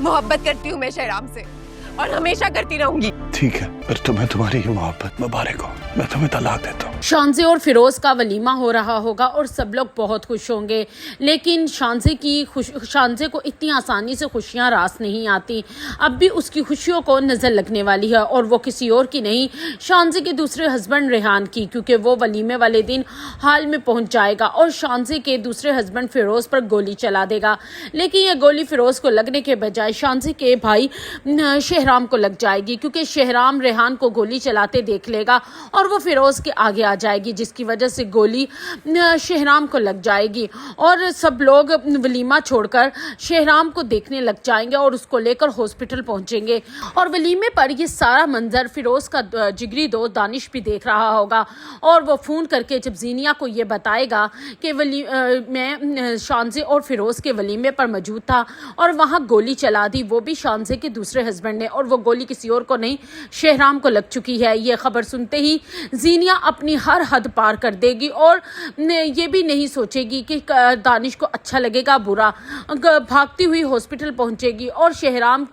मोहब्बत करती हूँ मैं शहराम से और हमेशा करती रहूंगी। ठीक है, पर तुम्हें तुम्हारी ये मोहब्बत मुबारक हो। मैं तुम्हें तलाक देता हूँ। शानज़े और फिरोज का वलीमा हो रहा होगा और सब लोग बहुत खुश होंगे, लेकिन शानज़े को इतनी आसानी से खुशियां रास नहीं आती। अब भी उसकी खुशियों को नज़र लगने वाली है, और वो किसी और की नहीं, शानज़े के दूसरे हस्बैंड रेहान की, क्योंकि वो वलीमे वाले दिन हाल में पहुंच जाएगा और शानज़े के दूसरे हस्बैंड फिरोज पर गोली चला देगा। लेकिन ये गोली फिरोज को लगने के बजाय शानज़े के भाई शहराम को लग जाएगी, क्योंकि शहराम रेहान को गोली चलाते देख लेगा और वो फिरोज के आगे आ जाएगी, जिसकी वजह से गोली शहराम को लग जाएगी और सब लोग वलीमा छोड़कर शहराम को देखने लग जाएंगे और उसको लेकर हॉस्पिटल पहुंचेंगे। और वलीमे पर ये सारा मंजर फिरोज का जिगरी दोस्त दानिश भी देख रहा होगा, और वो फ़ोन करके जब जीनिया को ये बताएगा कि मैं शानज़े और फिरोज के वलीमे पर मौजूद था और वहाँ गोली चला दी, वो भी शानज़े के दूसरे हस्बैंड ने, और वो गोली किसी और को नहीं शहराम को लग चुकी है। ये खबर सुनते ही जीनिया अपनी हर हद पार कर देगी और ये भी नहीं सोचेगी कि दानिश को अच्छा लगेगा बुरा, भागती हुई हॉस्पिटल पहुंचेगी और शहराम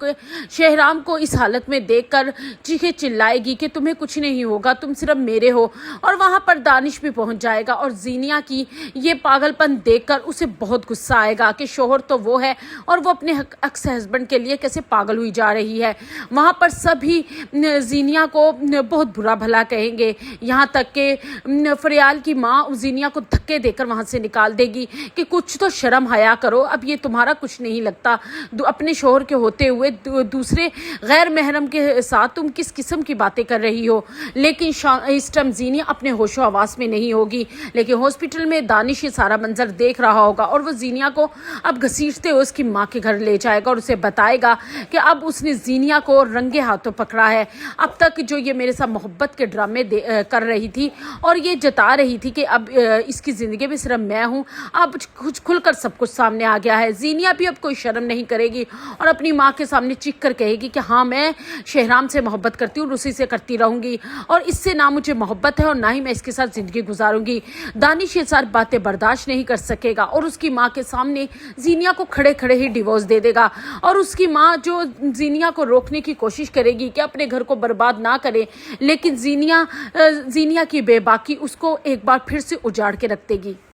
को इस हालत में देखकर चीखे चिल्लाएगी कि तुम्हें कुछ नहीं होगा, तुम सिर्फ मेरे हो। और वहां पर दानिश भी पहुंच जाएगा और जीनिया की ये पागलपन देखकर उसे बहुत गुस्सा आएगा कि शोहर तो वो है और वो अपने एक्स हस्बैंड के लिए कैसे पागल हुई जा रही है। वहां पर सभी जीनिया को बहुत बुरा भला कहेंगे, यहाँ तक कि फरियाल की माँ जीनिया को धक्के देकर वहाँ से निकाल देगी कि कुछ तो शर्म हया करो, अब ये तुम्हारा कुछ नहीं लगता, अपने शोहर के होते हुए दूसरे गैर महरम के साथ तुम किस किस्म की बातें कर रही हो। लेकिन इस टाइम जीनिया अपने होशो हवास में नहीं होगी, लेकिन हॉस्पिटल में दानिश ये सारा मंजर देख रहा होगा और वो जीनिया को अब घसीटते हुए उसकी माँ के घर ले जाएगा और उसे बताएगा कि अब उसने जीनिया को रंगे हाथों पकड़ा है। अब तक जो ये मेरे साथ मोहब्बत के ड्रामे कर रही थी और ये जता रही थी कि अब इसकी ज़िंदगी में सिर्फ मैं हूँ, अब कुछ खुलकर सब कुछ सामने आ गया है। जीनिया भी अब कोई शर्म नहीं करेगी और अपनी माँ के सामने चीख कर कहेगी कि हाँ, मैं शहराम से मोहब्बत करती हूँ, उसी से करती रहूँगी और इससे ना मुझे मोहब्बत है और ना ही मैं इसके साथ ज़िंदगी गुजारूंगी। दानिश ये सारी बातें बर्दाश्त नहीं कर सकेगा और उसकी माँ के सामने जीनिया को खड़े खड़े ही डिवोर्स दे देगा। और उसकी माँ जो जीनिया को रोकने की कोशिश करेगी कि अपने घर को बर्बाद ना करे, लेकिन जीनिया की बेबाकी उसको एक बार फिर से उजाड़ के रख देगी।